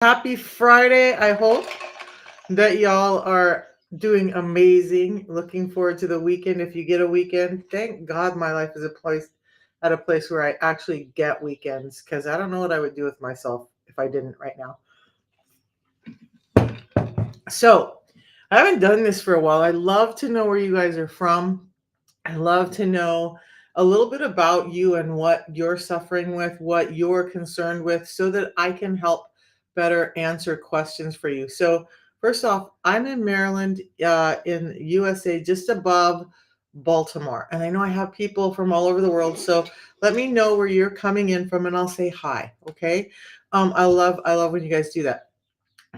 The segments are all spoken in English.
Happy Friday. I hope that y'all are doing amazing. Looking forward to the weekend. If you get a weekend, thank God my life is a place where I actually get weekends because I don't know what I would do with myself if I didn't right now. So, I haven't done this for a while. I love to know where you guys are from. I love to know a little bit about you and what you're suffering with, what you're concerned with, so that I can help better answer questions for you. So, first off, I'm in Maryland, in USA, just above Baltimore. And I know I have people from all over the world. So, let me know where you're coming in from and I'll say hi. Okay. I love when you guys do that.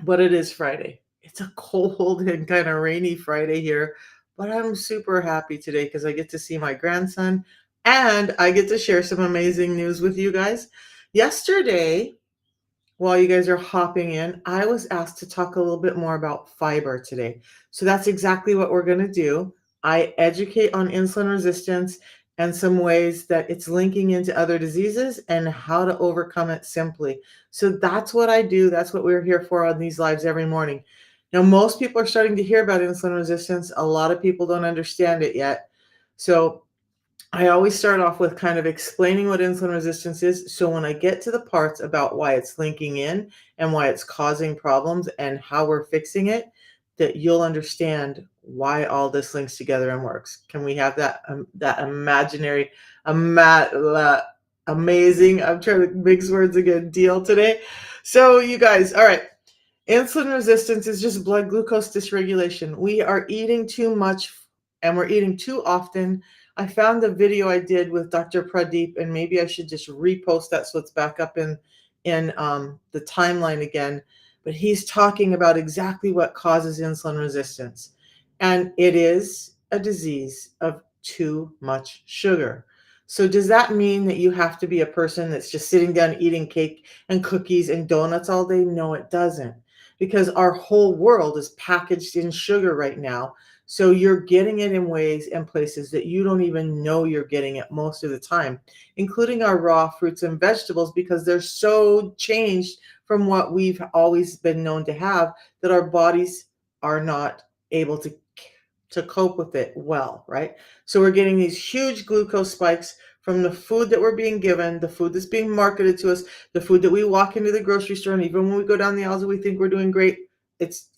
But it is Friday. It's a cold and kind of rainy Friday here, but I'm super happy today because I get to see my grandson and I get to share some amazing news with you guys. Yesterday, while you guys are hopping in, I was asked to talk a little bit more about fiber today. So that's exactly what we're going to do. I educate on insulin resistance and some ways that it's linking into other diseases and how to overcome it simply. So that's what I do. That's what we're here for on these lives every morning. Now, most people are starting to hear about insulin resistance. A lot of people don't understand it yet. So I always start off with kind of explaining what insulin resistance is. So when I get to the parts about why it's linking in and why it's causing problems and how we're fixing it, that you'll understand why all this links together and works. Can we have that imaginary, amazing? I'm trying to mix words again. Deal today. So you guys, all right. Insulin resistance is just blood glucose dysregulation. We are eating too much and we're eating too often. I found the video I did with Dr. Pradeep, and maybe I should just repost that so it's back up in the timeline again. But he's talking about exactly what causes insulin resistance, and it is a disease of too much sugar. So does that mean that you have to be a person that's just sitting down eating cake and cookies and donuts all day? No, it doesn't, because our whole world is packaged in sugar right now. So you're getting it in ways and places that you don't even know you're getting it most of the time, including our raw fruits and vegetables, because they're so changed from what we've always been known to have that our bodies are not able to cope with it well, right? So we're getting these huge glucose spikes from the food that we're being given, the food that's being marketed to us, the food that we walk into the grocery store, and even when we go down the aisles and we think we're doing great, it's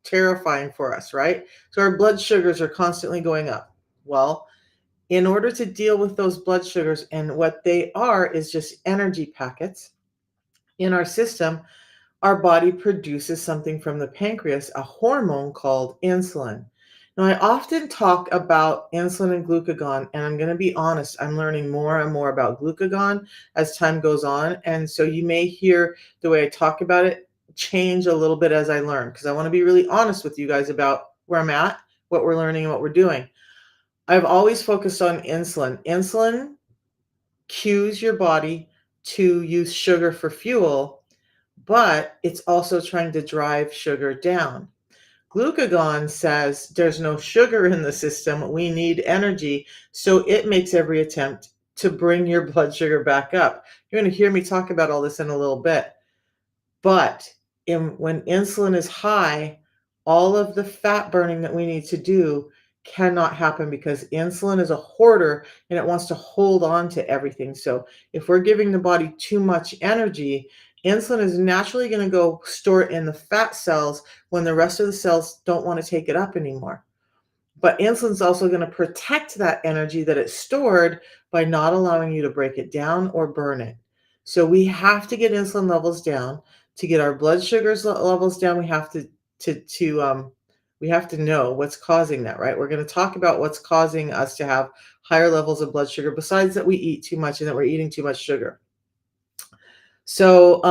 terrifying for us, right? So our blood sugars are constantly going up. Well, in order to deal with those blood sugars, and what they are is just energy packets in our system, our body produces something from the pancreas, a hormone called insulin. Now, I often talk about insulin and glucagon, and I'm going to be honest, I'm learning more and more about glucagon as time goes on. And so you may hear the way I talk about it change a little bit as I learn, because I want to be really honest with you guys about where I'm at, what we're learning, and what we're doing. I've always focused on insulin. Insulin cues your body to use sugar for fuel, but it's also trying to drive sugar down. Glucagon says there's no sugar in the system, we need energy, so it makes every attempt to bring your blood sugar back up. You're going to hear me talk about all this in a little bit. But when insulin is high, all of the fat burning that we need to do cannot happen, because insulin is a hoarder and it wants to hold on to everything. So if we're giving the body too much energy, insulin is naturally going to go store it in the fat cells when the rest of the cells don't want to take it up anymore. But insulin's also going to protect that energy that it's stored by not allowing you to break it down or burn it. So we have to get insulin levels down. To get our blood sugars levels down, we have we have to know what's causing that, right? We're going to talk about what's causing us to have higher levels of blood sugar, besides that we eat too much and that we're eating too much sugar. So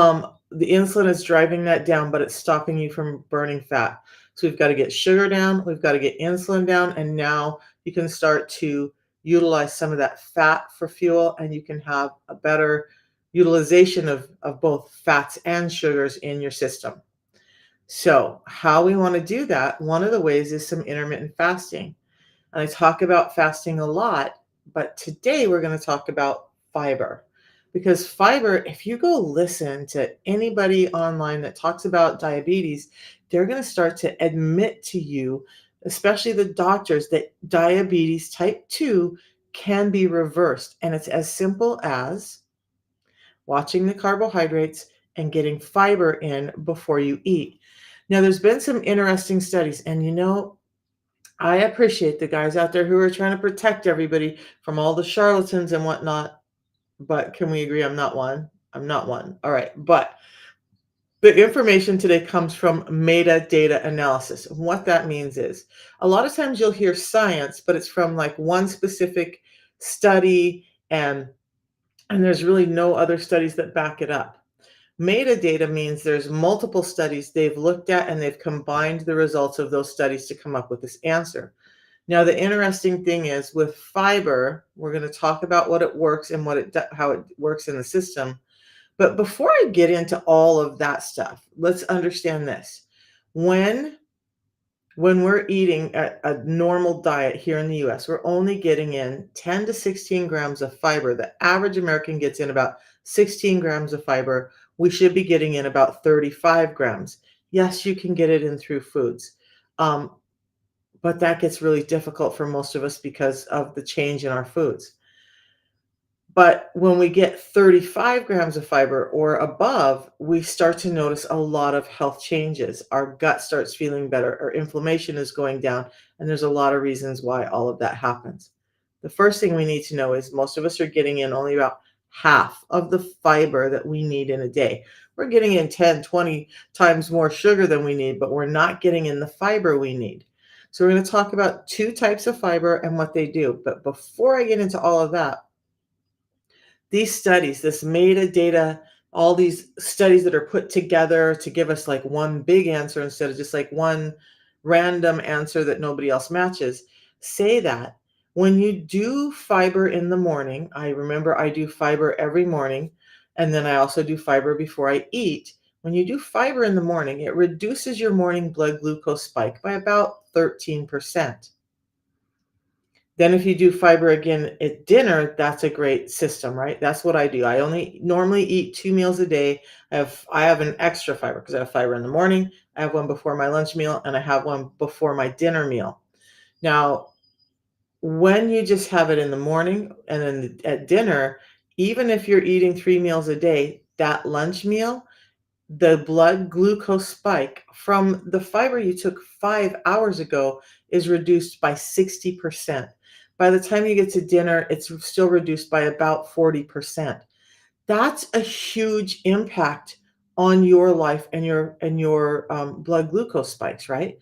the insulin is driving that down, but it's stopping you from burning fat. So we've got to get sugar down, we've got to get insulin down, and now you can start to utilize some of that fat for fuel, and you can have a better utilization of both fats and sugars in your system. So how we want to do that, one of the ways is some intermittent fasting. And I talk about fasting a lot, but today we're going to talk about fiber. Because fiber, if you go listen to anybody online that talks about diabetes, they're going to start to admit to you, especially the doctors, that diabetes type 2 can be reversed. And it's as simple as watching the carbohydrates and getting fiber in before you eat. Now, there's been some interesting studies, and I appreciate the guys out there who are trying to protect everybody from all the charlatans and whatnot. But can we agree I'm not one? I'm not one. All right. But the information today comes from metadata analysis. And what that means is a lot of times you'll hear science, but it's from like one specific study, and there's really no other studies that back it up. Metadata means there's multiple studies they've looked at and they've combined the results of those studies to come up with this answer. Now, the interesting thing is with fiber, we're going to talk about what it works and how it works in the system. But before I get into all of that stuff, let's understand this. When we're eating a normal diet here in the US, we're only getting in 10 to 16 grams of fiber. The average American gets in about 16 grams of fiber. We should be getting in about 35 grams. Yes, you can get it in through foods. Um, but that gets really difficult for most of us because of the change in our foods. But when we get 35 grams of fiber or above, we start to notice a lot of health changes. Our gut starts feeling better, our inflammation is going down, and there's a lot of reasons why all of that happens. The first thing we need to know is most of us are getting in only about half of the fiber that we need in a day. We're getting in 10, 20 times more sugar than we need, but we're not getting in the fiber we need. So we're going to talk about two types of fiber and what they do. But before I get into all of that, these studies, this metadata, all these studies that are put together to give us like one big answer instead of just like one random answer that nobody else matches, say that when you do fiber in the morning, I remember I do fiber every morning, and then I also do fiber before I eat. When you do fiber in the morning, it reduces your morning blood glucose spike by about 13%. Then if you do fiber again at dinner, that's a great system, right? That's what I do. I only normally eat 2 meals a day. I have an extra fiber because I have fiber in the morning, I have one before my lunch meal, and I have one before my dinner meal. Now, when you just have it in the morning and then at dinner, even if you're eating 3 meals a day, that lunch meal, the blood glucose spike from the fiber you took 5 hours ago is reduced by 60%. By the time you get to dinner, it's still reduced by about 40%. That's a huge impact on your life and your blood glucose spikes, right?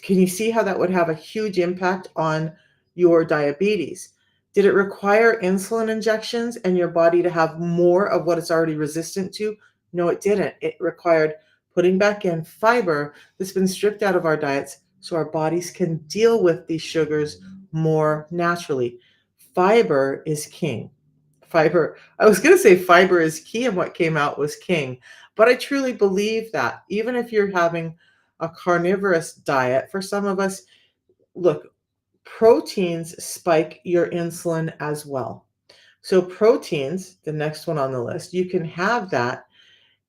Can you see how that would have a huge impact on your diabetes? Did it require insulin injections and your body to have more of what it's already resistant to? No, it didn't. It required putting back in fiber that's been stripped out of our diets so our bodies can deal with these sugars more naturally. Fiber is king. I was going to say fiber is key, and what came out was king. But I truly believe that even if you're having a carnivorous diet, for some of us, look, proteins spike your insulin as well. So, proteins, the next one on the list, you can have that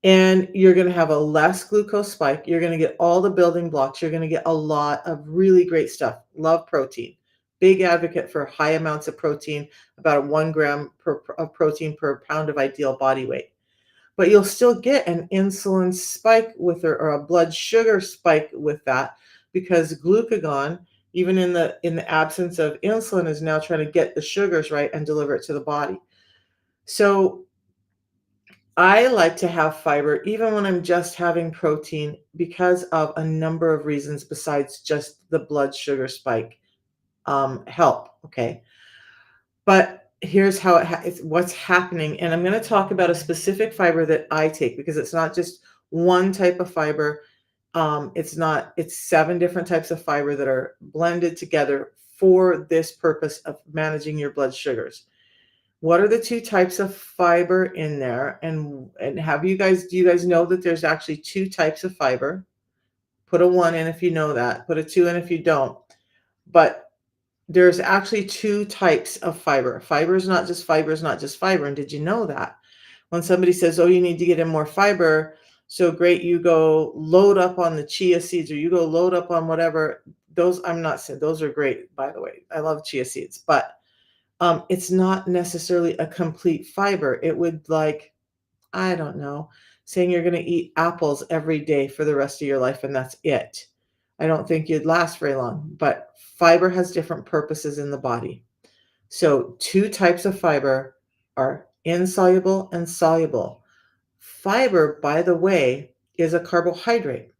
and you're going to have a less glucose spike. You're going to get all the building blocks. You're going to get a lot of really great stuff. Love protein. Big advocate for high amounts of protein, about 1 gram of protein per pound of ideal body weight. But you'll still get an insulin spike with or a blood sugar spike with that because glucagon, even in the absence of insulin, is now trying to get the sugars right and deliver it to the body. So I like to have fiber even when I'm just having protein because of a number of reasons besides just the blood sugar spike help. Okay. But here's how it's what's happening. And I'm going to talk about a specific fiber that I take because it's not just one type of fiber. It's 7 different types of fiber that are blended together for this purpose of managing your blood sugars. What are the 2 types of fiber in there? And do you guys know that there's actually 2 types of fiber? Put a 1 in if you know that. Put a 2 in if you don't. But there's actually 2 types of fiber. Fiber is not just fiber, and did you know that? when somebody says, oh, you need to get in more fiber, so great, you go load up on the chia seeds or you go load up on whatever. Those, I'm not saying those are great, by the way. I love chia seeds, but it's not necessarily a complete fiber. It would, like, I don't know, saying you're going to eat apples every day for the rest of your life and that's it. I don't think you'd last very long, but fiber has different purposes in the body. So, two types of fiber are insoluble and soluble. Fiber, by the way, is a carbohydrate,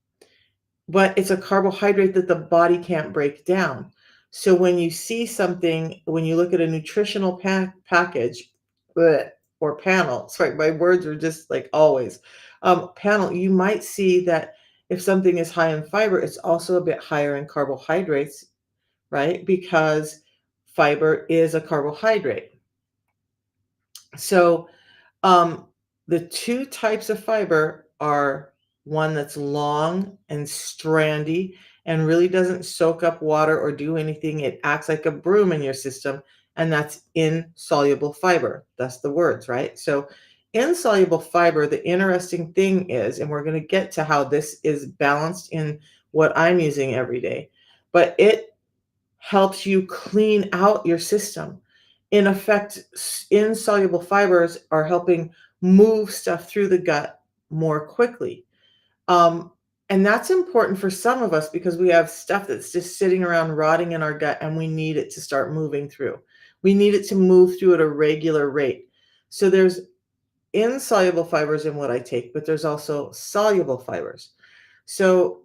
but it's a carbohydrate that the body can't break down. So when you see something, when you look at a nutritional package bleh, or panel, sorry, my words are just like always, panel, you might see that if something is high in fiber, it's also a bit higher in carbohydrates, right? Because fiber is a carbohydrate. So um, the two types of fiber are one that's long and strandy and really doesn't soak up water or do anything. It acts like a broom in your system, and that's insoluble fiber. That's the words, right? So, insoluble fiber, the interesting thing is, and we're going to get to how this is balanced in what I'm using every day, but it helps you clean out your system. In effect, insoluble fibers are helping move stuff through the gut more quickly. Um, and that's important for some of us because we have stuff that's just sitting around rotting in our gut and we need it to start moving through. We need it to move through at a regular rate. So there's insoluble fibers in what I take, but there's also soluble fibers. So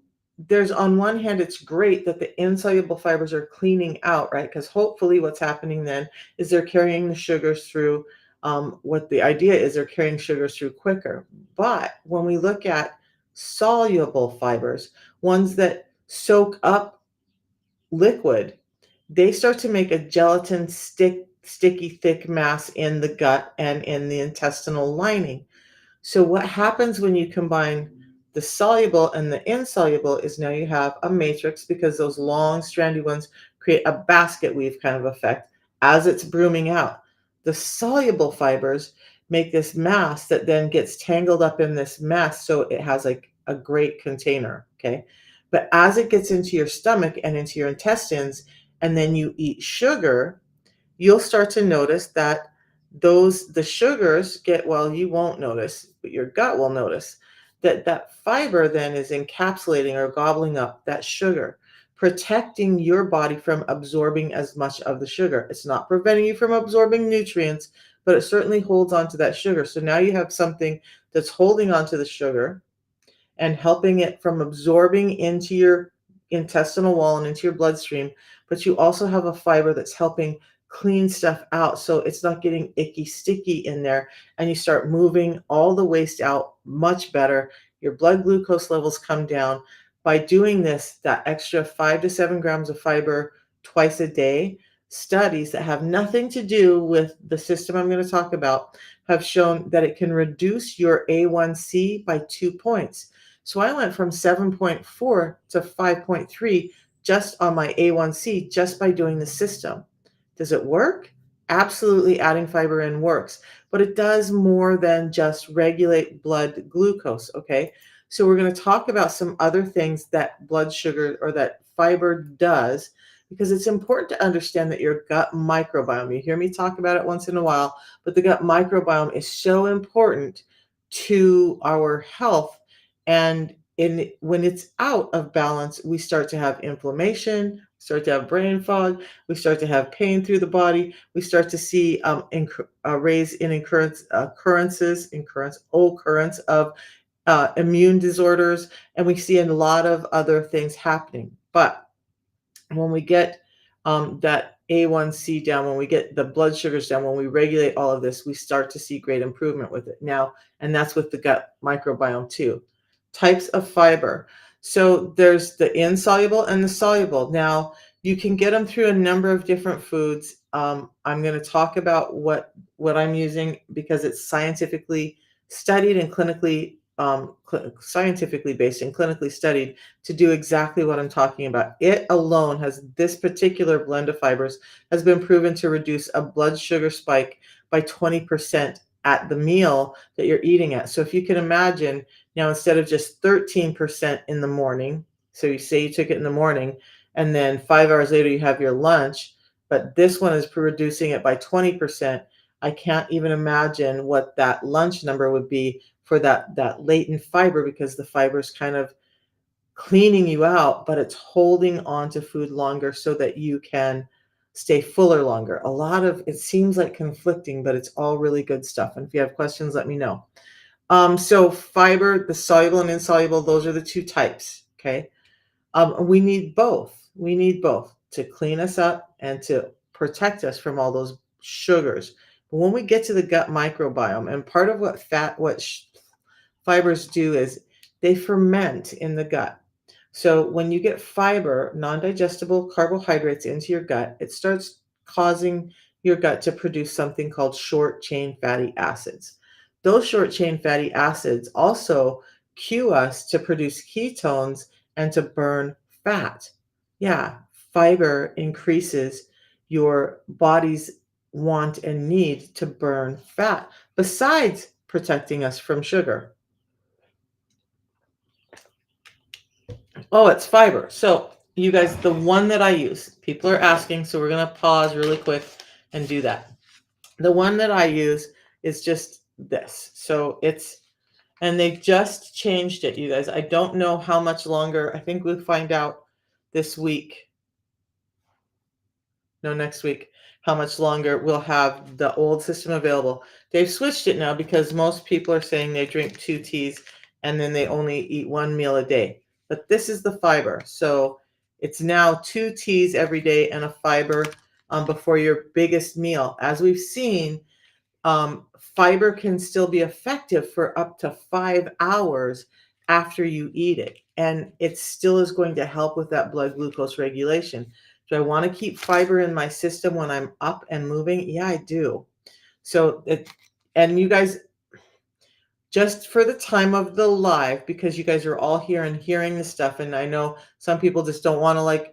there's, on one hand, it's great that the insoluble fibers are cleaning out, right? Because hopefully what's happening then is they're carrying the sugars through. What the idea is, they're carrying sugars through quicker. But when we look at soluble fibers, ones that soak up liquid, they start to make a gelatin sticky, thick mass in the gut and in the intestinal lining. So what happens when you combine the soluble and the insoluble is now you have a matrix, because those long strandy ones create a basket weave kind of effect as it's brooming out. The soluble fibers make this mass that then gets tangled up in this mess, so it has like a great container, okay? But as it gets into your stomach and into your intestines, and then you eat sugar, you'll start to notice that the sugars get, well, you won't notice, but your gut will notice that that fiber then is encapsulating or gobbling up that sugar, protecting your body from absorbing as much of the sugar. It's not preventing you from absorbing nutrients, but it certainly holds on to that sugar. So now you have something that's holding on to the sugar and helping it from absorbing into your intestinal wall and into your bloodstream. But you also have a fiber that's helping clean stuff out so it's not getting icky, sticky in there. And you start moving all the waste out much better. Your blood glucose levels come down. By doing this, that extra 5 to 7 grams of fiber twice a day, studies that have nothing to do with the system I'm going to talk about have shown that it can reduce your A1C by 2 points. So I went from 7.4 to 5.3 just on my A1C just by doing the system. Does it work? Absolutely, adding fiber in works, but it does more than just regulate blood glucose, okay? So we're going to talk about some other things that blood sugar or that fiber does, because it's important to understand that your gut microbiome, you hear me talk about it once in a while, but the gut microbiome is so important to our health. And when it's out of balance, we start to have inflammation, start to have brain fog, we start to have pain through the body, we start to see raise in occurrence of immune disorders, and we see a lot of other things happening. But when we get that A1C down, when we get the blood sugars down, when we regulate all of this, we start to see great improvement with it now. And that's with the gut microbiome too. Types of fiber. So there's the insoluble and the soluble. Now, you can get them through a number of different foods. I'm going to talk about what I'm using because it's scientifically studied and scientifically based and clinically studied to do exactly what I'm talking about. It alone has, this particular blend of fibers has been proven to reduce a blood sugar spike by 20% at the meal that you're eating at. So if you can imagine now, instead of just 13% in the morning, so you say you took it in the morning and then 5 hours later you have your lunch, but this one is reducing it by 20%. I can't even imagine what that lunch number would be for that latent fiber, because the fiber is kind of cleaning you out, but it's holding on to food longer so that you can stay fuller longer. A lot of it seems like conflicting, but it's all really good stuff. And if you have questions, let me know. So fiber, the soluble and insoluble, those are the two types. Okay. We need both. We need both to clean us up and to protect us from all those sugars. But when we get to the gut microbiome, and part of what fibers do is they ferment in the gut. So when you get fiber, non-digestible carbohydrates into your gut, it starts causing your gut to produce something called short chain fatty acids. Those short chain fatty acids also cue us to produce ketones and to burn fat. Yeah, fiber increases your body's want and need to burn fat, besides protecting us from sugar. Oh, it's fiber. So, you guys, the one that I use, people are asking, so we're going to pause really quick and do that. The one that I use is just this. So, and they just changed it, you guys. I don't know how much longer. I think we'll find out this week. No, next week, how much longer we'll have the old system available. They've switched it now because most people are saying they drink 2 teas and then they only eat 1 meal a day. But this is the fiber. So it's now 2 teas every day and a fiber before your biggest meal. As we've seen, fiber can still be effective for up to 5 hours after you eat it. And it still is going to help with that blood glucose regulation. Do I want to keep fiber in my system when I'm up and moving? Yeah, I do. So, and you guys, just for the time of the live, because you guys are all here and hearing this stuff, and I know some people just don't want to like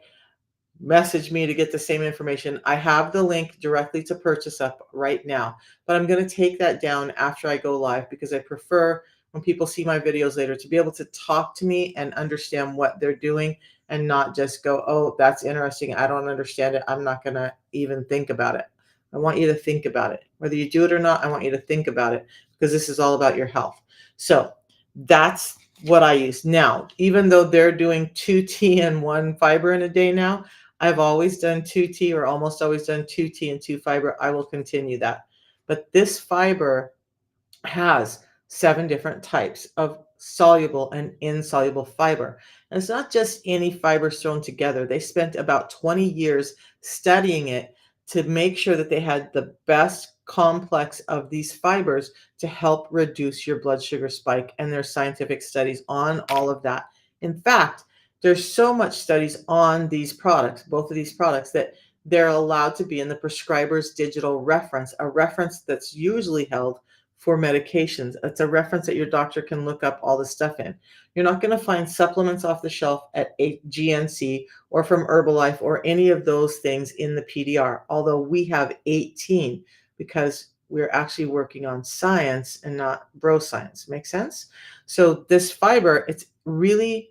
message me to get the same information. I have the link directly to purchase up right now, but I'm going to take that down after I go live because I prefer when people see my videos later to be able to talk to me and understand what they're doing and not just go, oh, that's interesting. I don't understand it. I'm not going to even think about it. I want you to think about it. Whether you do it or not, I want you to think about it because this is all about your health. So that's what I use. Now, even though they're doing 2 tea and 1 fiber in a day now, I've always done 2 tea or almost always done 2 tea and 2 fiber. I will continue that. But this fiber has 7 different types of soluble and insoluble fiber. And it's not just any fibers thrown together. They spent about 20 years studying it to make sure that they had the best complex of these fibers to help reduce your blood sugar spike. And there's scientific studies on all of that. In fact, there's so much studies on these products, both of these products, that they're allowed to be in the prescriber's digital reference, a reference that's usually held for medications. It's a reference that your doctor can look up all the stuff in. You're not going to find supplements off the shelf at GNC or from Herbalife or any of those things in the PDR, although we have 18 because we're actually working on science and not bro science. Make sense? So this fiber, it's really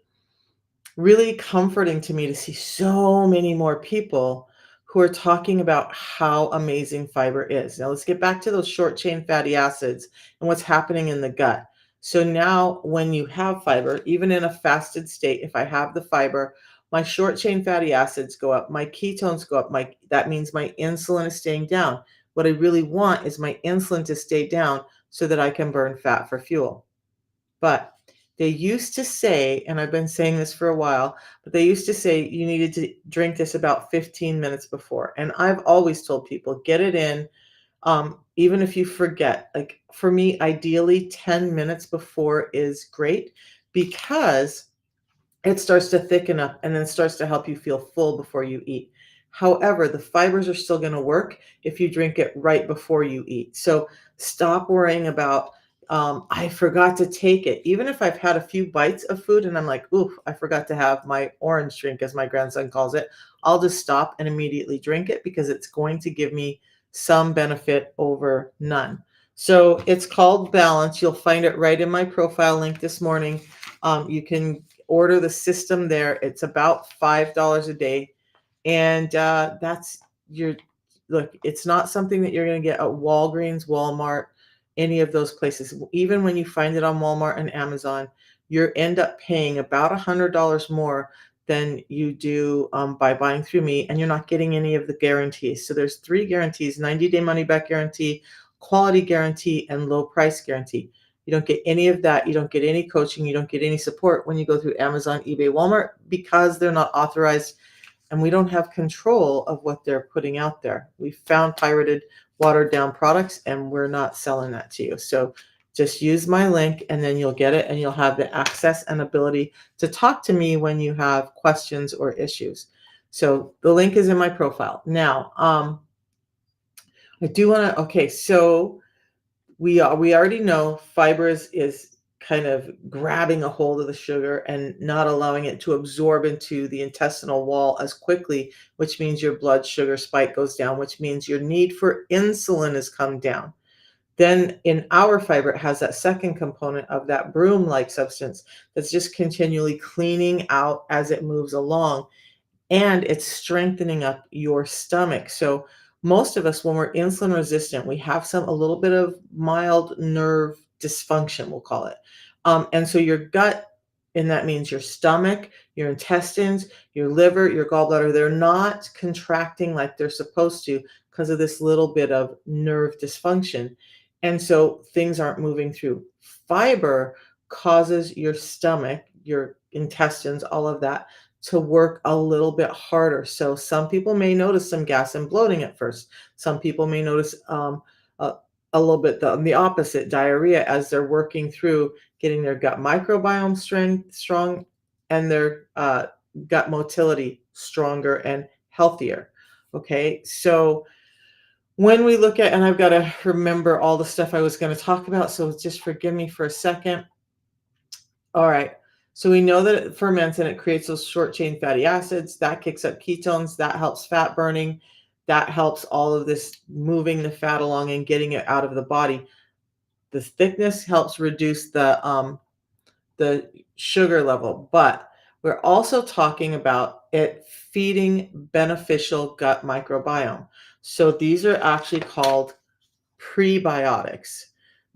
comforting to me to see so many more people who are talking about how amazing fiber is. Now let's get back to those short chain fatty acids and what's happening in the gut. So now when you have fiber, even in a fasted state, if I have the fiber, my short chain fatty acids go up, my ketones go up, that means my insulin is staying down. What I really want is my insulin to stay down so that I can burn fat for fuel. But they used to say, and I've been saying this for a while, but they used to say you needed to drink this about 15 minutes before. And I've always told people, get it in, even if you forget. Like for me, ideally 10 minutes before is great because it starts to thicken up and then starts to help you feel full before you eat. However, the fibers are still going to work if you drink it right before you eat. So stop worrying about, I forgot to take it. Even if I've had a few bites of food and I'm like, oof, I forgot to have my orange drink, as my grandson calls it, I'll just stop and immediately drink it because it's going to give me some benefit over none. So it's called Balance. You'll find it right in my profile link this morning. You can order the system there. It's about $5 a day. And that's your look, it's not something that you're going to get at Walgreens, Walmart, any of those places. Even when you find it on Walmart and Amazon, you end up paying about $100 more than you do by buying through me, and you're not getting any of the guarantees. So there's 3 guarantees: 90-day money back guarantee, quality guarantee, and low price guarantee. You don't get any of that. You don't get any coaching. You don't get any support when you go through Amazon, eBay, Walmart, because they're not authorized, and we don't have control of what they're putting out there. We found pirated, watered down products, and we're not selling that to you. So just use my link, and then you'll get it, and you'll have the access and ability to talk to me when you have questions or issues. So the link is in my profile. Now, I do want to, okay, so we already know fiber is kind of grabbing a hold of the sugar and not allowing it to absorb into the intestinal wall as quickly, which means your blood sugar spike goes down, which means your need for insulin has come down. Then in our fiber, it has that second component of that broom-like substance that's just continually cleaning out as it moves along, and it's strengthening up your stomach. So most of us, when we're insulin resistant, we have a little bit of mild nerve dysfunction, we'll call it. And so your gut, and that means your stomach, your intestines, your liver, your gallbladder, they're not contracting like they're supposed to because of this little bit of nerve dysfunction. And so things aren't moving through. Fiber causes your stomach, your intestines, all of that to work a little bit harder. So some people may notice some gas and bloating at first. Some people may notice a, a little bit the opposite, diarrhea, as they're working through getting their gut microbiome strong, and their gut motility stronger and healthier. Okay, so when we look at, and I've got to remember all the stuff I was going to talk about, so just forgive me for a second. All right. So we know that it ferments and it creates those short chain fatty acids. That kicks up ketones. That helps fat burning. That helps all of this moving the fat along and getting it out of the body. The thickness helps reduce the sugar level, but we're also talking about it feeding beneficial gut microbiome. So these are actually called prebiotics.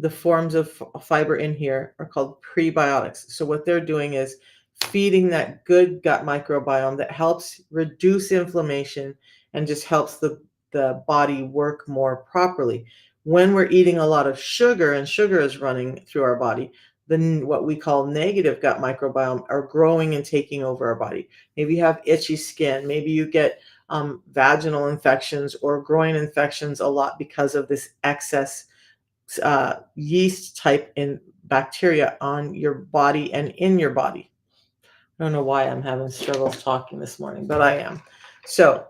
The forms of fiber in here are called prebiotics. So what they're doing is feeding that good gut microbiome that helps reduce inflammation and just helps the body work more properly. When we're eating a lot of sugar and sugar is running through our body, then what we call negative gut microbiome are growing and taking over our body. Maybe you have itchy skin. Maybe you get vaginal infections or groin infections a lot because of this excess yeast type in bacteria on your body and in your body. I don't know why I'm having struggles talking this morning, but I am. So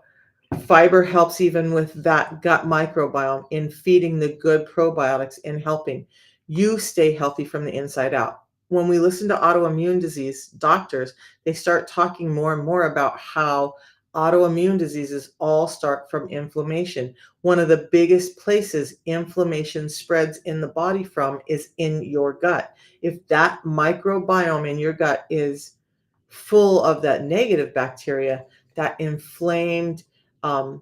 fiber helps even with that gut microbiome in feeding the good probiotics and helping you stay healthy from the inside out. When we listen to autoimmune disease doctors, they start talking more and more about how autoimmune diseases all start from inflammation. One of the biggest places inflammation spreads in the body from is in your gut. If that microbiome in your gut is full of that negative bacteria, that inflamed um,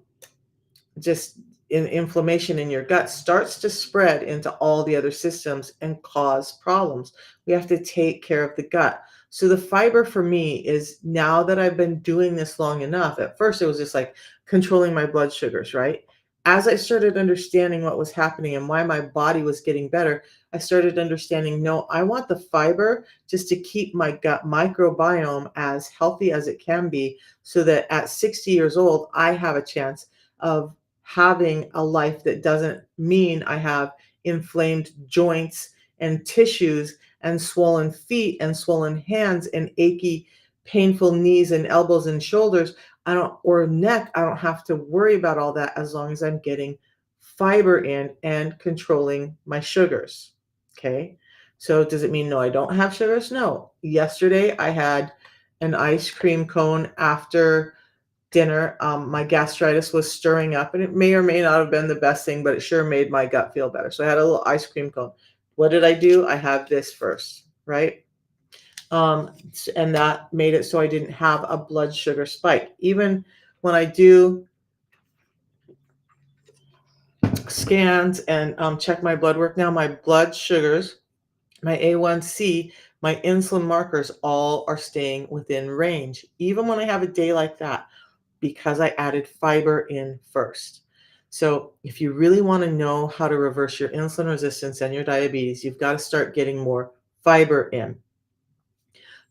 just inflammation in your gut starts to spread into all the other systems and cause problems. We have to take care of the gut. So the fiber for me is, now that I've been doing this long enough, at first it was just like controlling my blood sugars, right? As I started understanding what was happening and why my body was getting better, I started understanding, no, I want the fiber just to keep my gut microbiome as healthy as it can be, so that at 60 years old, I have a chance of having a life that doesn't mean I have inflamed joints and tissues and swollen feet and swollen hands and achy, painful knees and elbows and shoulders. Or neck. I don't have to worry about all that as long as I'm getting fiber in and controlling my sugars. Okay. So does it mean no, I don't have sugars? No. Yesterday I had an ice cream cone after dinner, my gastritis was stirring up, and it may or may not have been the best thing, but it sure made my gut feel better. So I had a little ice cream cone. What did I do? I had this first, right? And that made it so I didn't have a blood sugar spike. Even when I do scans and check my blood work now, my blood sugars, my A1C, my insulin markers all are staying within range, even when I have a day like that, because I added fiber in first. So, if you really want to know how to reverse your insulin resistance and your diabetes, you've got to start getting more fiber in.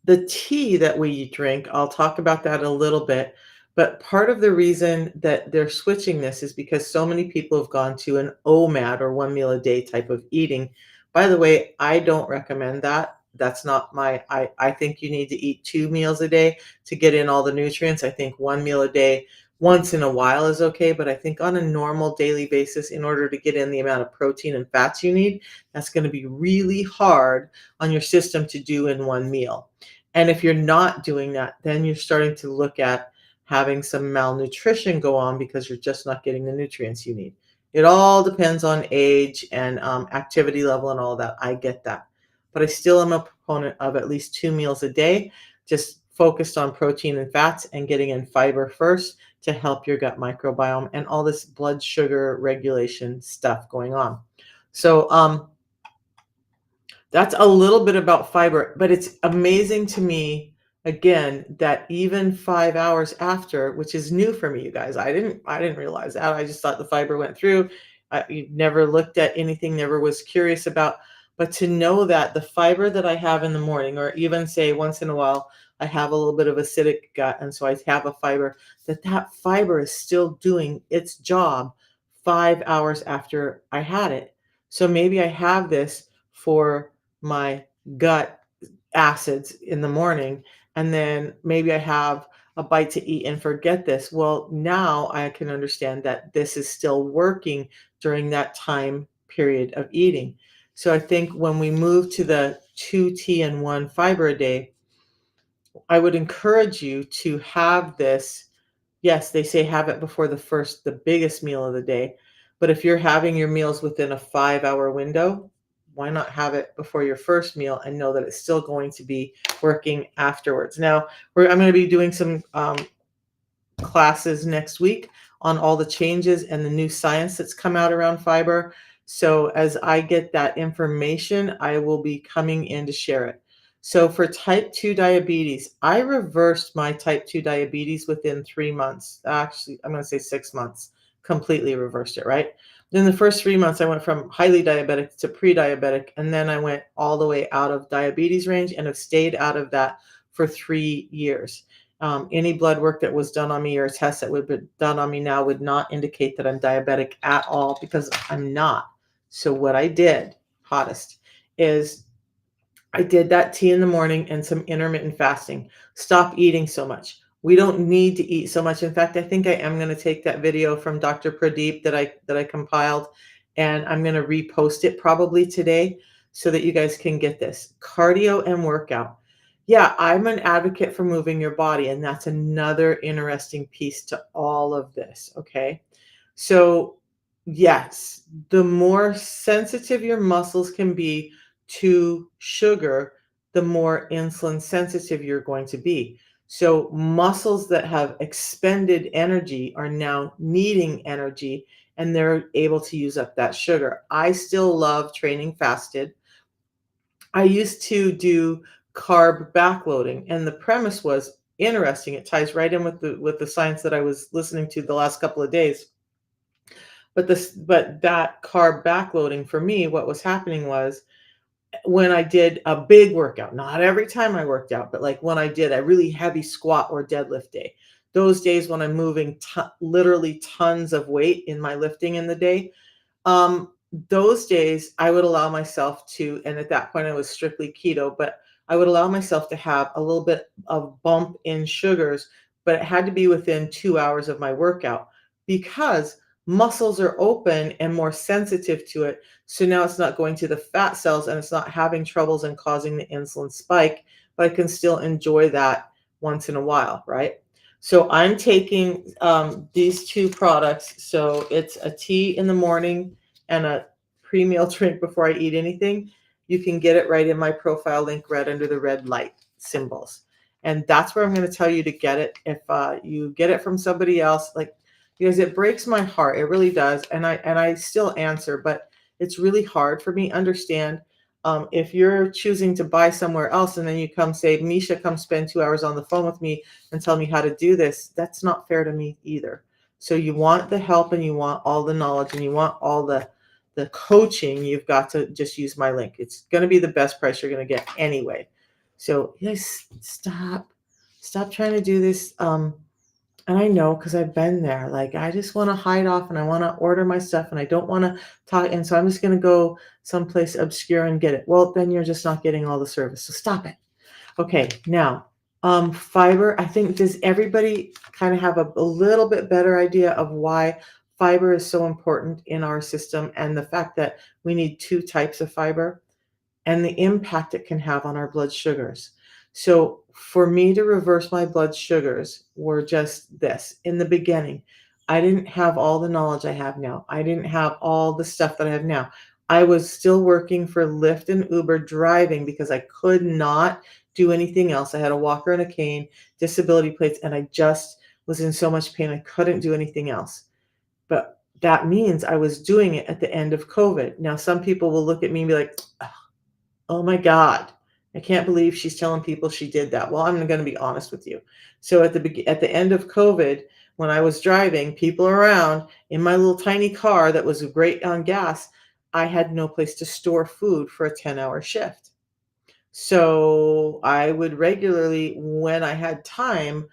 The tea that we drink, I'll talk about that a little bit, but part of the reason that they're switching this is because so many people have gone to an OMAD, or one meal a day type of eating. By the way, I don't recommend that. That's not my I think you need to eat 2 meals a day to get in all the nutrients. I think 1 meal a day once in a while is okay, but I think on a normal daily basis, in order to get in the amount of protein and fats you need, that's going to be really hard on your system to do in one meal. And if you're not doing that, then you're starting to look at having some malnutrition go on because you're just not getting the nutrients you need. It all depends on age and activity level and all that. I get that. But I still am a proponent of at least 2 meals a day, just focused on protein and fats and getting in fiber first to help your gut microbiome and all this blood sugar regulation stuff going on. So, that's a little bit about fiber, but it's amazing to me, again, that even 5 hours after, which is new for me, you guys. I didn't realize that. I just thought the fiber went through. I never looked at anything, never was curious about. But to know that the fiber that I have in the morning, or even say once in a while, I have a little bit of acidic gut, and so I have a fiber, that fiber is still doing its job 5 hours after I had it. So maybe I have this for my gut acids in the morning, and then maybe I have a bite to eat and forget this. Well, now I can understand that this is still working during that time period of eating. So I think when we move to the 2 tea and 1 fiber a day, I would encourage you to have this. Yes, they say have it before the biggest meal of the day. But if you're having your meals within a 5-hour window, why not have it before your first meal and know that it's still going to be working afterwards? Now, I'm going to be doing some classes next week on all the changes and the new science that's come out around fiber. So as I get that information, I will be coming in to share it. So for type 2 diabetes, I reversed my type 2 diabetes within 3 months. Actually, I'm going to say 6 months, completely reversed it, right? In the first 3 months, I went from highly diabetic to pre-diabetic, and then I went all the way out of diabetes range and have stayed out of that for 3 years. Any blood work that was done on me or a test that would be done on me now would not indicate that I'm diabetic at all, because I'm not. So what I did, hottest, is I did that tea in the morning and some intermittent fasting. Stop eating so much. We don't need to eat so much. In fact, I think I am going to take that video from Dr. Pradeep that I compiled, and I'm going to repost it probably today so that you guys can get this. Cardio and workout. Yeah, I'm an advocate for moving your body, and that's another interesting piece to all of this, okay? So, yes, the more sensitive your muscles can be to sugar, the more insulin sensitive you're going to be. So, muscles that have expended energy are now needing energy, and they're able to use up that sugar. I still love training fasted. I used to do carb backloading, and the premise was interesting. It ties right in with the science that I was listening to the last couple of days. But that carb backloading for me, what was happening was when I did a big workout, not every time I worked out, but like when I did a really heavy squat or deadlift day, those days when I'm moving literally tons of weight in my lifting in the day, um, those days I would allow myself to, and at that point I was strictly keto, but I would allow myself to have a little bit of bump in sugars, but it had to be within 2 hours of my workout because muscles are open and more sensitive to it. So now it's not going to the fat cells and it's not having troubles and causing the insulin spike, but I can still enjoy that once in a while, right? So I'm taking these two products. So it's a tea in the morning and a pre-meal drink before I eat anything. You can get it right in my profile link right under the red light symbols. And that's where I'm going to tell you to get it. If you get it from somebody else, like, because it breaks my heart, it really does. And I still answer, but it's really hard for me. Understand, if you're choosing to buy somewhere else and then you come say, Misha, come spend 2 hours on the phone with me and tell me how to do this, that's not fair to me either. So you want the help and you want all the knowledge and you want all the coaching, you've got to just use my link. It's going to be the best price you're going to get anyway. So yes, stop trying to do this. And I know because I've been there. Like, I just want to hide off and I want to order my stuff and I don't want to talk. And so I'm just going to go someplace obscure and get it. Well, then you're just not getting all the service. So stop it. Okay, now, fiber, I think, does everybody kind of have a little bit better idea of why fiber is so important in our system and the fact that we need two types of fiber and the impact it can have on our blood sugars? So, for me to reverse my blood sugars were just this. In the beginning, I didn't have all the knowledge I have now. I didn't have all the stuff that I have now. I was still working for Lyft and Uber driving because I could not do anything else. I had a walker and a cane, disability plates, and I just was in so much pain I couldn't do anything else. But that means I was doing it at the end of COVID. Now, some people will look at me and be like, oh my God, I can't believe she's telling people she did that. Well, I'm going to be honest with you. So at the end of COVID, when I was driving people around in my little tiny car that was great on gas, I had no place to store food for a 10-hour shift. So I would regularly, when I had time,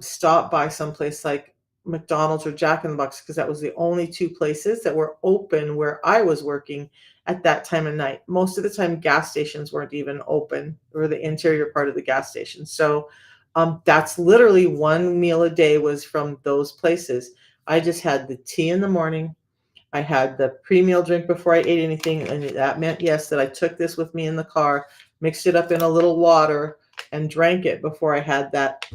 stop by someplace like McDonald's or Jack in the Box because that was the only two places that were open where I was working at that time of night. Most of the time, gas stations weren't even open, or the interior part of the gas station. So that's literally one meal a day was from those places. I just had the tea in the morning. I had the pre-meal drink before I ate anything, and that meant, yes, that I took this with me in the car, mixed it up in a little water, and drank it before I had that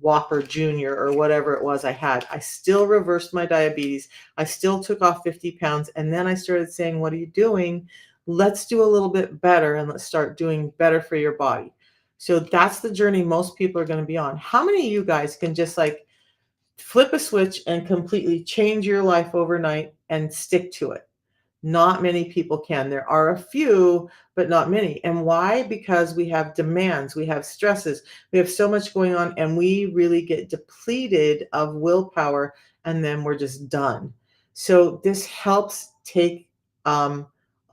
Whopper Junior or whatever it was I had. I still reversed my diabetes. I still took off 50 pounds. And then I started saying, what are you doing? Let's do a little bit better and let's start doing better for your body. So that's the journey most people are going to be on. How many of you guys can just like flip a switch and completely change your life overnight and stick to it? Not many people can. There are a few, but not many. And why? Because we have demands, we have stresses, we have so much going on, and we really get depleted of willpower, and then we're just done. So this helps take some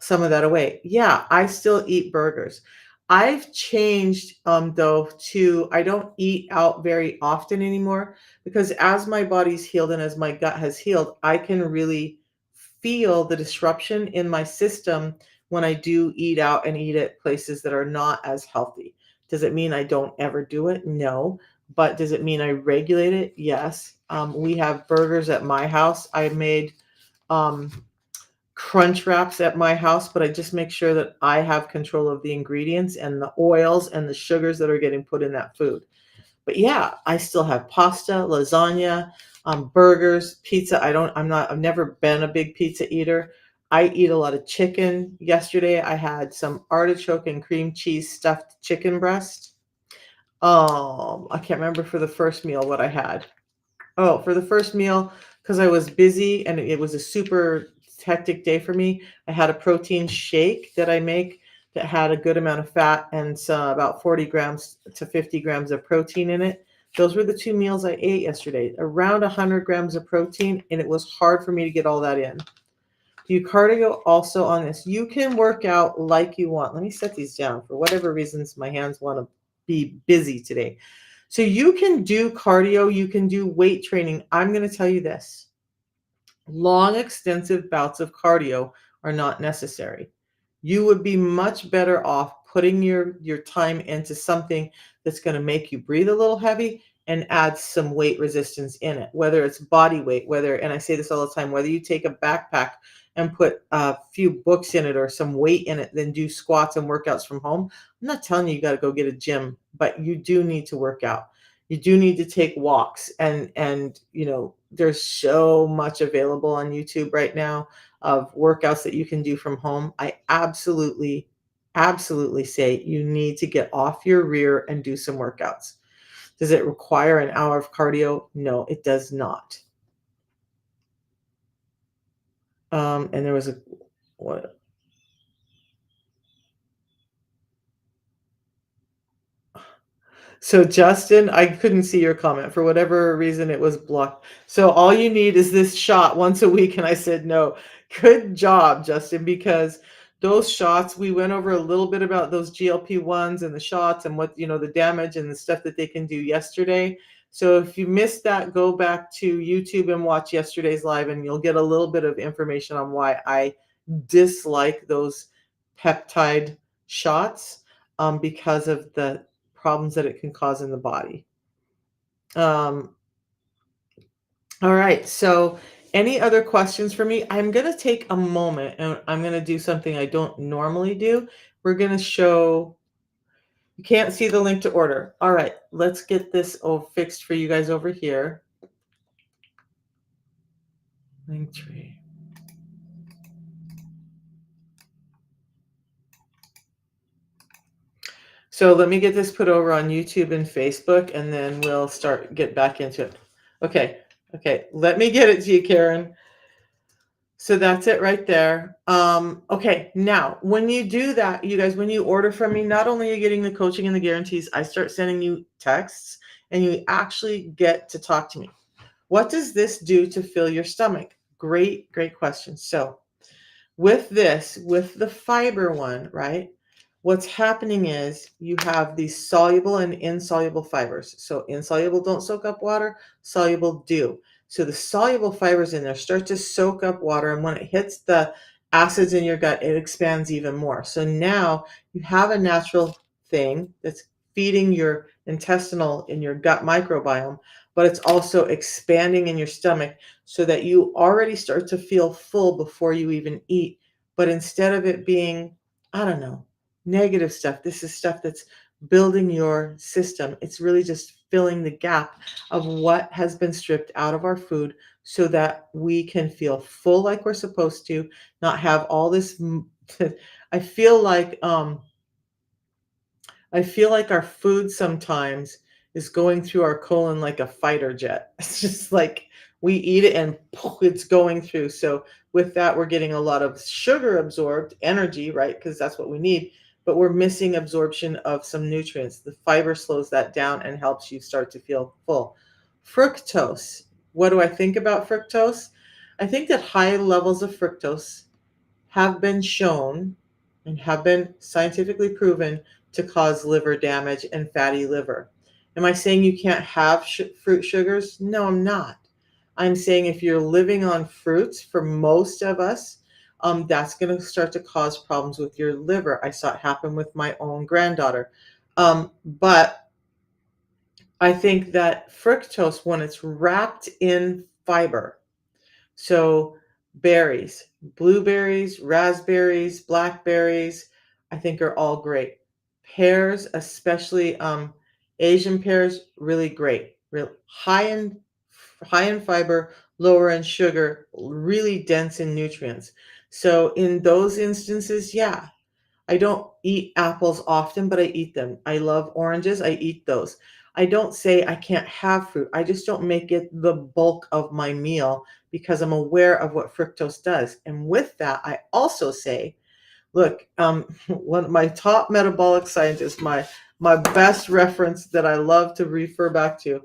of that away. Yeah, I still eat burgers. I've changed though to I don't eat out very often anymore because as my body's healed and as my gut has healed, I can really feel the disruption in my system when I do eat out and eat at places that are not as healthy. Does it mean I don't ever do it? No. But does it mean I regulate it? Yes. We have burgers at my house. I made um, crunch wraps at my house, but I just make sure that I have control of the ingredients and the oils and the sugars that are getting put in that food. But yeah, I still have pasta, lasagna, burgers, pizza. I've never been a big pizza eater. I eat a lot of chicken. Yesterday, I had some artichoke and cream cheese stuffed chicken breast. I can't remember for the first meal what I had. Oh, for the first meal, because I was busy and it was a super hectic day for me, I had a protein shake that I make that had a good amount of fat and about 40 grams to 50 grams of protein in it. Those were the two meals I ate yesterday, around 100 grams of protein, and it was hard for me to get all that in. Do cardio also on this. You can work out like you want. Let me set these down. For whatever reasons, my hands want to be busy today. So you can do cardio, you can do weight training. I'm going to tell you this. Long, extensive bouts of cardio are not necessary. You would be much better off putting your time into something that's going to make you breathe a little heavy and add some weight resistance in it, whether it's body weight, and I say this all the time, whether you take a backpack and put a few books in it or some weight in it, then do squats and workouts from home. I'm not telling you got to go get a gym, but you do need to work out. You do need to take walks, and there's so much available on YouTube right now of workouts that you can do from home. I absolutely say you need to get off your rear and do some workouts. Does it require an hour of cardio? No, it does not. And there was a what? So Justin, I couldn't see your comment. For whatever reason, it was blocked. So all you need is this shot once a week. And I said, no. Good job, Justin, because those shots, we went over a little bit about those GLP-1s and the shots and what, the damage and the stuff that they can do yesterday. So if you missed that, go back to YouTube and watch yesterday's live, and you'll get a little bit of information on why I dislike those peptide shots, because of the problems that it can cause in the body. Um, all right. So, any other questions for me? I'm going to take a moment and I'm going to do something I don't normally do. We're going to show, you can't see the link to order. All right. Let's get this fixed for you guys over here. Linktree. So let me get this put over on YouTube and Facebook, and then we'll get back into it. Okay. Let me get it to you, Karen. So that's it right there. Okay, now when you do that, you guys, when you order from me, not only are you getting the coaching and the guarantees, I start sending you texts and you actually get to talk to me. What does this do to fill your stomach? Great question. So with the fiber one, right? What's happening is you have these soluble and insoluble fibers. So insoluble don't soak up water, soluble do. So the soluble fibers in there start to soak up water, and when it hits the acids in your gut, it expands even more. So now you have a natural thing that's feeding your intestinal in your gut microbiome, but it's also expanding in your stomach so that you already start to feel full before you even eat. But instead of it being, I don't know, negative stuff, this is stuff that's building your system. It's really just filling the gap of what has been stripped out of our food so that we can feel full like we're supposed to, not have all this. I feel like our food sometimes is going through our colon like a fighter jet. It's just like we eat it and poof, it's going through. So with that, we're getting a lot of sugar absorbed, energy, right? Because that's what we need. But we're missing absorption of some nutrients. The fiber slows that down and helps you start to feel full. Fructose. What do I think about fructose? I think that high levels of fructose have been shown and have been scientifically proven to cause liver damage and fatty liver. Am I saying you can't have fruit sugars? No, I'm not. I'm saying if you're living on fruits, for most of us, that's going to start to cause problems with your liver. I saw it happen with my own granddaughter. But I think that fructose, when it's wrapped in fiber, so berries, blueberries, raspberries, blackberries, I think are all great. Pears, especially Asian pears, really great. Real high in fiber, lower in sugar, really dense in nutrients. So in those instances, yeah, I don't eat apples often, but I eat them. I love oranges. I eat those. I don't say I can't have fruit. I just don't make it the bulk of my meal because I'm aware of what fructose does. And with that, I also say, look, one of my top metabolic scientists, my best reference that I love to refer back to.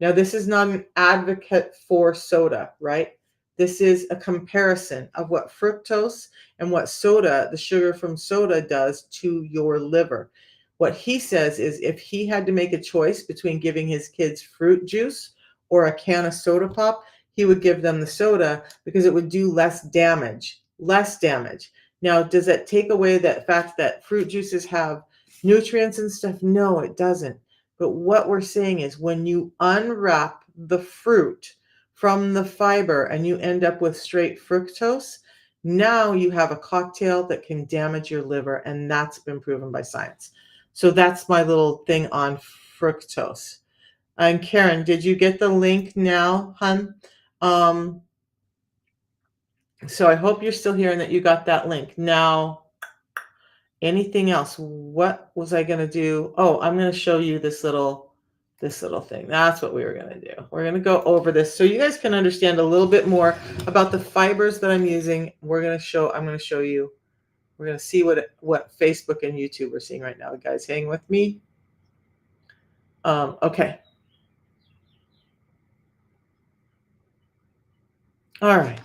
Now, this is not an advocate for soda, right? This is a comparison of what fructose and what soda, the sugar from soda, does to your liver. What he says is if he had to make a choice between giving his kids fruit juice or a can of soda pop, he would give them the soda because it would do less damage. Less damage. Now, does that take away that fact that fruit juices have nutrients and stuff? No, it doesn't. But what we're saying is when you unwrap the fruit from the fiber and you end up with straight fructose, now you have a cocktail that can damage your liver, and that's been proven by science. So that's my little thing on fructose. And Karen, did you get the link now, hun? Um, so I hope you're still here and that you got that link. Now, anything else? What was I going to do? Oh, I'm going to show you this little thing. That's what we were going to do. We're going to go over this so you guys can understand a little bit more about the fibers that I'm using. I'm going to show you. We're going to see what Facebook and YouTube are seeing right now. Guys, hang with me. Okay. All right.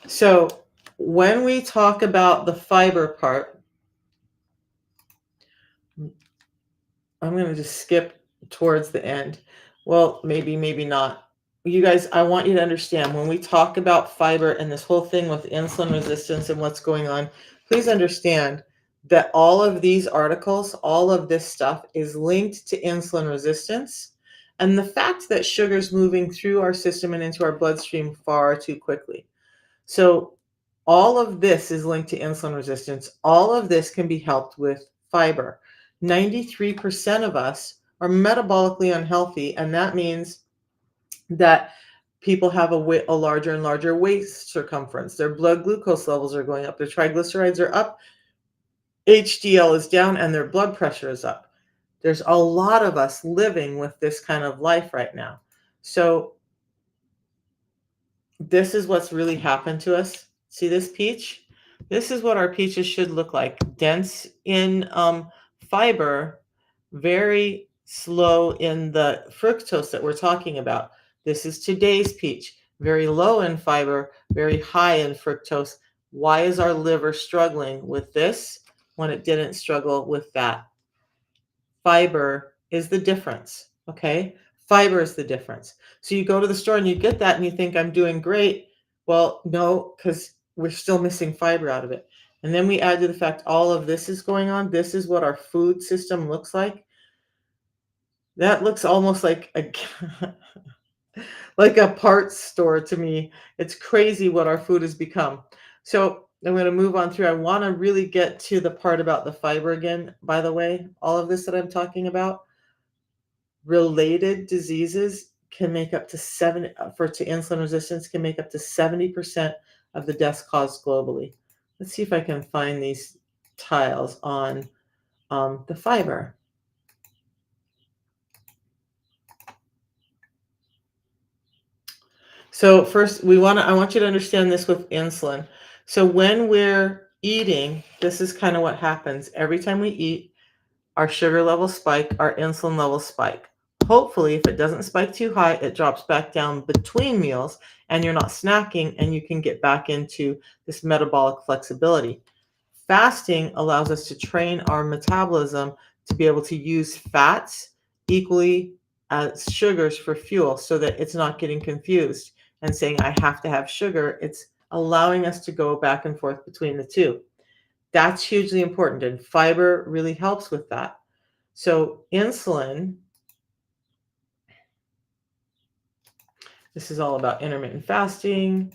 So when we talk about the fiber part, I'm going to just skip towards the end. Well, maybe not. You guys, I want you to understand when we talk about fiber and this whole thing with insulin resistance and what's going on, please understand that all of these articles, all of this stuff is linked to insulin resistance and the fact that sugar's moving through our system and into our bloodstream far too quickly. So all of this is linked to insulin resistance. All of this can be helped with fiber. 93% of us are metabolically unhealthy, and that means that people have a larger and larger waist circumference. Their blood glucose levels are going up. Their triglycerides are up. HDL is down, and their blood pressure is up. There's a lot of us living with this kind of life right now. So this is what's really happened to us. See this peach? This is what our peaches should look like. Dense in fiber, very slow in the fructose that we're talking about. This is today's peach. Very low in fiber, very high in fructose. Why is our liver struggling with this when it didn't struggle with that? Fiber is the difference, okay? Fiber is the difference. So you go to the store and you get that and you think, I'm doing great. Well, no, because we're still missing fiber out of it. And then we add to the fact all of this is going on. This is what our food system looks like. That looks almost like a like a parts store to me. It's crazy what our food has become. So I'm going to move on through. I want to really get to the part about the fiber again, by the way. All of this that I'm talking about, related diseases can make up to to insulin resistance can make up to 70% of the deaths caused globally. Let's see if I can find these tiles on the fiber. So first, I want you to understand this with insulin. So when we're eating, this is kind of what happens. Every time we eat, our sugar levels spike, our insulin levels spike. Hopefully, if it doesn't spike too high, it drops back down between meals and you're not snacking and you can get back into this metabolic flexibility. Fasting allows us to train our metabolism to be able to use fats equally as sugars for fuel so that it's not getting confused and saying, I have to have sugar. It's allowing us to go back and forth between the two. That's hugely important, and fiber really helps with that. So insulin, this is all about intermittent fasting.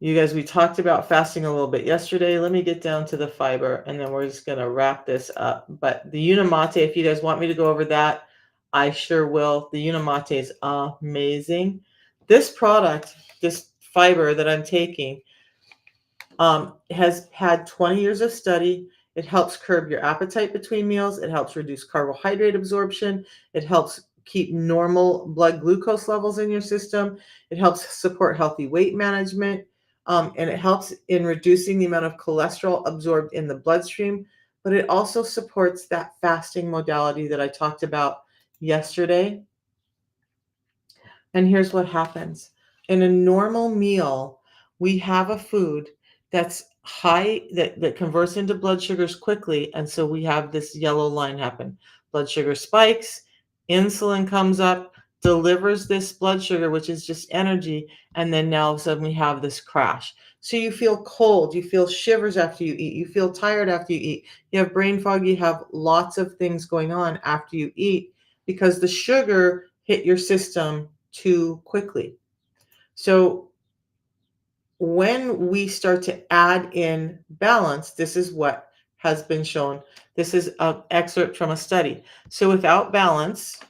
You guys, we talked about fasting a little bit yesterday. Let me get down to the fiber, and then we're just going to wrap this up. But the Unimate, if you guys want me to go over that, I sure will. The Unimate is amazing. This product, this fiber that I'm taking, has had 20 years of study. It helps curb your appetite between meals. It helps reduce carbohydrate absorption. It helps keep normal blood glucose levels in your system. It helps support healthy weight management. And it helps in reducing the amount of cholesterol absorbed in the bloodstream. But it also supports that fasting modality that I talked about yesterday. And here's what happens. In a normal meal, we have a food that's high, that converts into blood sugars quickly. And so we have this yellow line happen. Blood sugar spikes, insulin comes up, delivers this blood sugar, which is just energy. And then now all of a sudden we have this crash. So you feel cold, you feel shivers after you eat, you feel tired after you eat, you have brain fog, you have lots of things going on after you eat because the sugar hit your system too quickly. So when we start to add in balance, this is what has been shown. This is an excerpt from a study. So without balance,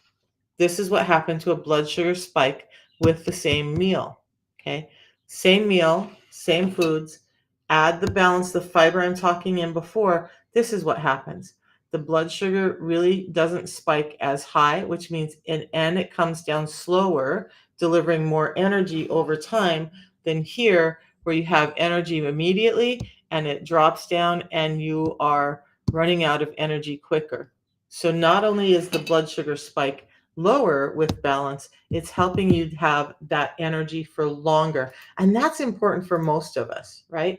This is what happened to a blood sugar spike with the same meal. Okay. Same meal, same foods, add the balance, the fiber I'm talking in before. This is what happens. The blood sugar really doesn't spike as high, which means and it comes down slower, delivering more energy over time than here, where you have energy immediately and it drops down and you are running out of energy quicker. So not only is the blood sugar spike lower with balance, it's helping you have that energy for longer. And that's important for most of us, right?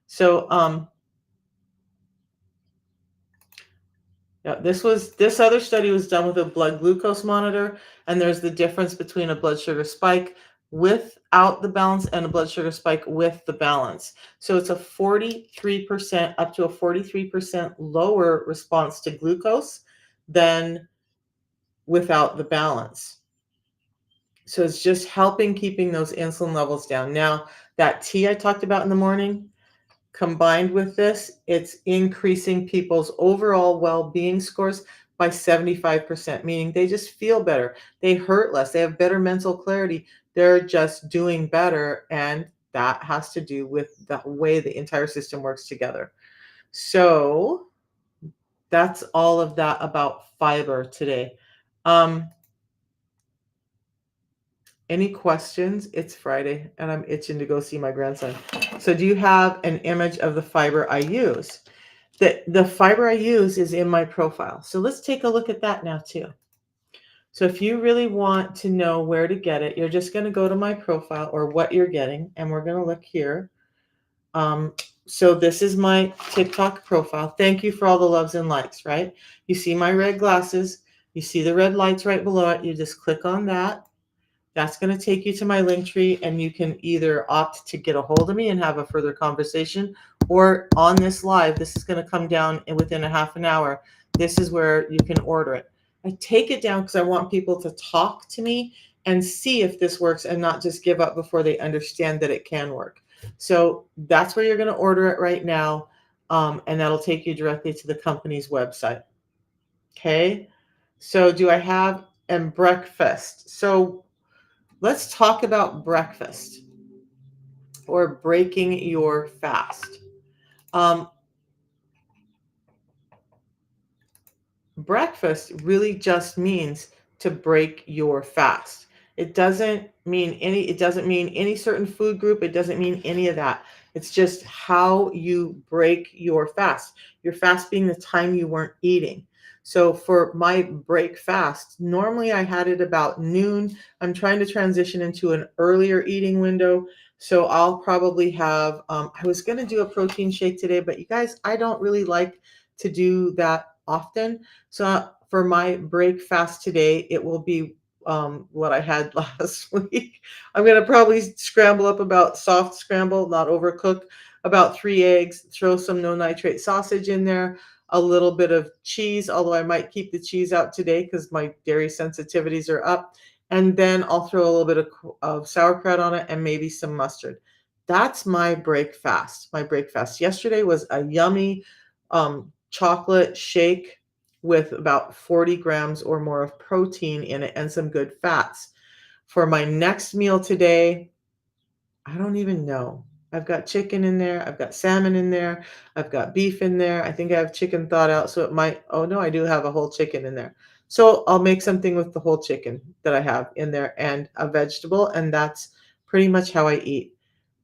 So yeah, this other study was done with a blood glucose monitor, and there's the difference between a blood sugar spike without the balance and a blood sugar spike with the balance. So it's a 43% up to a 43% lower response to glucose than without the balance. So it's just helping keeping those insulin levels down. Now, that tea I talked about in the morning, combined with this, it's increasing people's overall well-being scores by 75%, meaning they just feel better. They hurt less. They have better mental clarity. They're just doing better. And that has to do with the way the entire system works together. So that's all of that about fiber today. Any questions? It's Friday and I'm itching to go see my grandson. So do you have an image of the fiber I use? The fiber I use is in my profile. So let's take a look at that now too. So if you really want to know where to get it, you're just going to go to my profile or what you're getting, and we're going to look here. So this is my TikTok profile. Thank you for all the loves and likes, right? You see my red glasses. You see the red lights right below it. You just click on that. That's going to take you to my link tree, and you can either opt to get a hold of me and have a further conversation, or on this live, this is going to come down within a half an hour. This is where you can order it. I take it down because I want people to talk to me and see if this works and not just give up before they understand that it can work. So that's where you're going to order it right now, and that'll take you directly to the company's website. Okay. So do I have and breakfast? So let's talk about breakfast or breaking your fast. Um, Breakfast really just means to break your fast. It doesn't mean any certain food group. It doesn't mean any of that. It's just how you break your fast. Your fast being the time you weren't eating. So for my break fast, normally I had it about noon. I'm trying to transition into an earlier eating window. So I'll probably have, I was going to do a protein shake today, but you guys, I don't really like to do that often. So for my break fast today, it will be what I had last week. I'm going to probably scramble up about soft scramble, not overcook, about 3 eggs, throw some no nitrate sausage in there, a little bit of cheese, although I might keep the cheese out today because my dairy sensitivities are up. And then I'll throw a little bit of sauerkraut on it and maybe some mustard. That's my break fast. My break fast yesterday was a yummy chocolate shake with about 40 grams or more of protein in it and some good fats. For my next meal today, I don't even know. I've got chicken in there. I've got salmon in there. I've got beef in there. I think I have chicken thawed out. So it might, oh no, I do have a whole chicken in there. So I'll make something with the whole chicken that I have in there and a vegetable. And that's pretty much how I eat.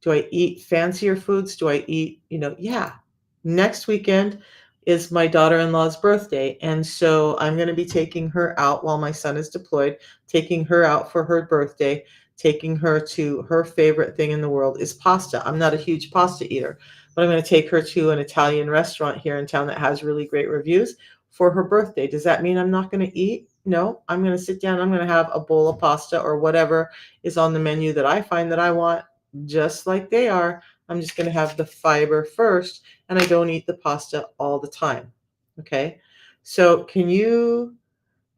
Do I eat fancier foods? Do I eat, yeah. Next weekend is my daughter-in-law's birthday. And so I'm going to be taking her out while my son is deployed, taking her out for her birthday, taking her to her favorite thing in the world is pasta. I'm not a huge pasta eater, but I'm going to take her to an Italian restaurant here in town that has really great reviews for her birthday. Does that mean I'm not going to eat? No, I'm going to sit down. I'm going to have a bowl of pasta or whatever is on the menu that I find that I want, just like they are. I'm just going to have the fiber first, and I don't eat the pasta all the time. Okay. So can you,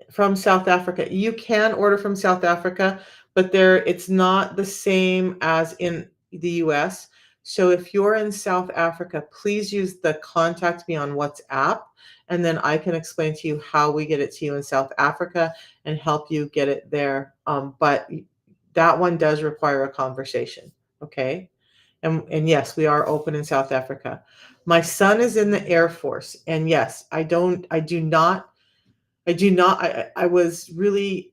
from South Africa, you can order from South Africa, but it's not the same as in the US. So if you're in South Africa, please use the contact me on WhatsApp, and then I can explain to you how we get it to you in South Africa and help you get it there. But that one does require a conversation. Okay. And yes, we are open in South Africa. My son is in the Air Force, and yes, I was really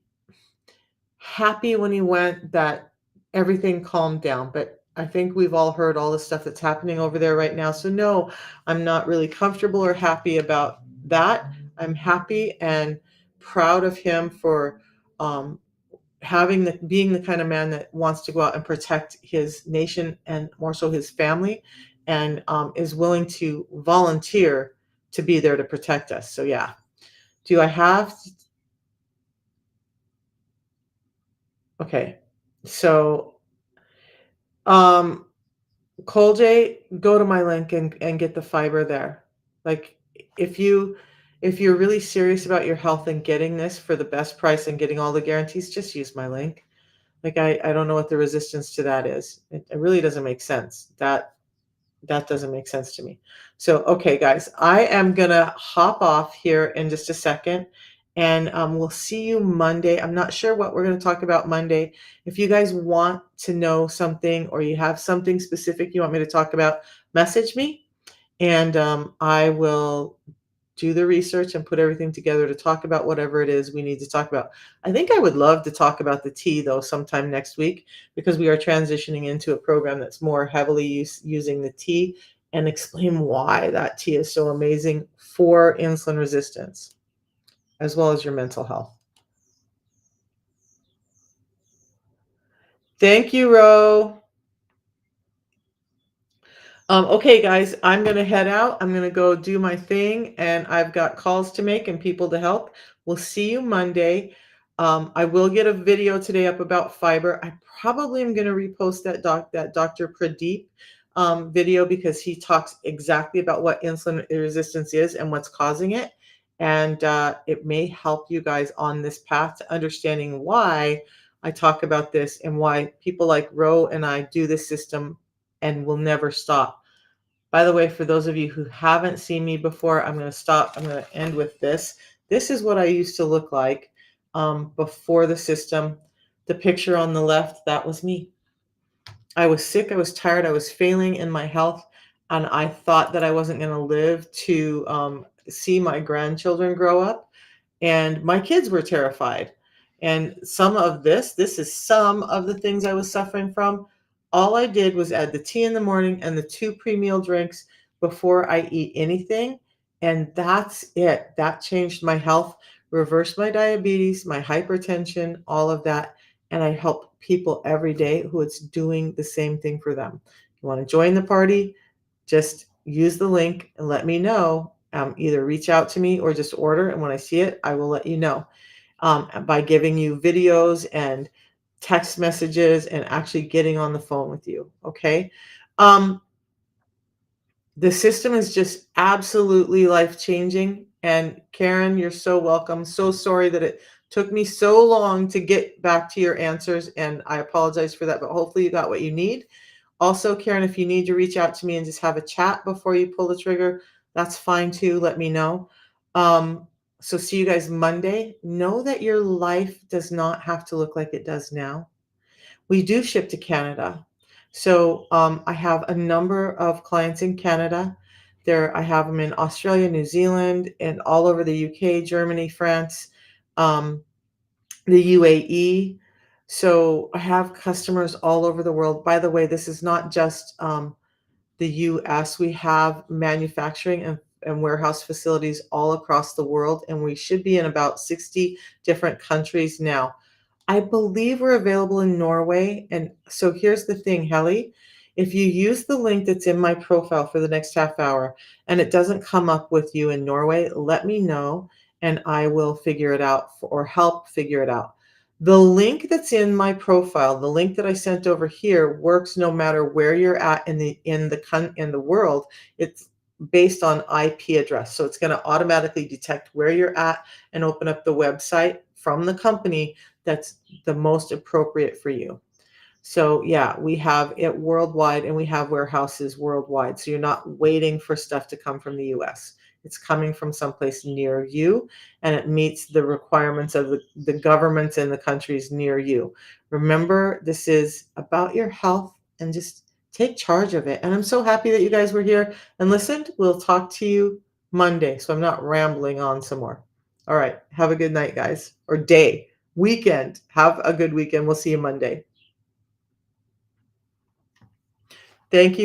happy when he went that everything calmed down, but I think we've all heard all the stuff that's happening over there right now. So no, I'm not really comfortable or happy about that. I'm happy and proud of him for um, being the kind of man that wants to go out and protect his nation and more so his family, and is willing to volunteer to be there to protect us. So yeah, do I have? Okay, so um, Colj, go to my link and get the fiber there. Like if you if you're really serious about your health and getting this for the best price and getting all the guarantees, just use my link. Like I don't know what the resistance to that is. It really doesn't make sense. That doesn't make sense to me. So, okay, guys, I am gonna hop off here in just a second, and we'll see you Monday. I'm not sure what we're gonna talk about Monday. If you guys want to know something or you have something specific you want me to talk about, message me, and I will do the research and put everything together to talk about whatever it is we need to talk about. I think I would love to talk about the tea though sometime next week, because we are transitioning into a program that's more heavily using the tea, and explain why that tea is so amazing for insulin resistance as well as your mental health. Thank you, Ro. Okay, guys, I'm going to head out. I'm going to go do my thing, and I've got calls to make and people to help. We'll see you Monday. I will get a video today up about fiber. I probably am going to repost that Dr. Pradeep video, because he talks exactly about what insulin resistance is and what's causing it. And it may help you guys on this path to understanding why I talk about this and why people like Ro and I do this system and will never stop. By the way, for those of you who haven't seen me before, I'm going to stop. I'm going to end with this. This is what I used to look like before the system. The picture on the left, that was me. I was sick. I was tired. I was failing in my health. And I thought that I wasn't going to live to see my grandchildren grow up. And my kids were terrified. And this is some of the things I was suffering from. All I did was add the tea in the morning and the 2 pre-meal drinks before I eat anything. And that's it. That changed my health, reversed my diabetes, my hypertension, all of that. And I help people every day who it's doing the same thing for them. You want to join the party? Just use the link and let me know. Either reach out to me or just order. And when I see it, I will let you know by giving you videos and text messages and actually getting on the phone with you. Okay. Um, the system is just absolutely life changing. And Karen, you're so welcome. So sorry that it took me so long to get back to your answers. And I apologize for that, but hopefully you got what you need. Also, Karen, if you need to reach out to me and just have a chat before you pull the trigger, that's fine too. Let me know. So see you guys Monday. Know that your life does not have to look like it does now. We do ship to Canada. So I have a number of clients in Canada. I have them in Australia, New Zealand, and all over the UK, Germany, France, um, the UAE. So I have customers all over the world. By the way, this is not just the US. We have manufacturing and warehouse facilities all across the world, and we should be in about 60 different countries now. I believe we're available in Norway. And so here's the thing, Helly. If you use the link that's in my profile for the next half hour and it doesn't come up with you in Norway, let me know and I will figure it out or help figure it out. The link that's in my profile, the link that I sent over here, works no matter where you're at in the world. It's based on IP address. So it's going to automatically detect where you're at and open up the website from the company that's the most appropriate for you. So, yeah, we have it worldwide and we have warehouses worldwide. So, you're not waiting for stuff to come from the US. It's coming from someplace near you and it meets the requirements of the governments and the countries near you. Remember, this is about your health and just take charge of it. And I'm so happy that you guys were here and listened. We'll talk to you Monday. So, I'm not rambling on some more. All right. Have a good night, guys, or day, weekend. Have a good weekend. We'll see you Monday. Thank you.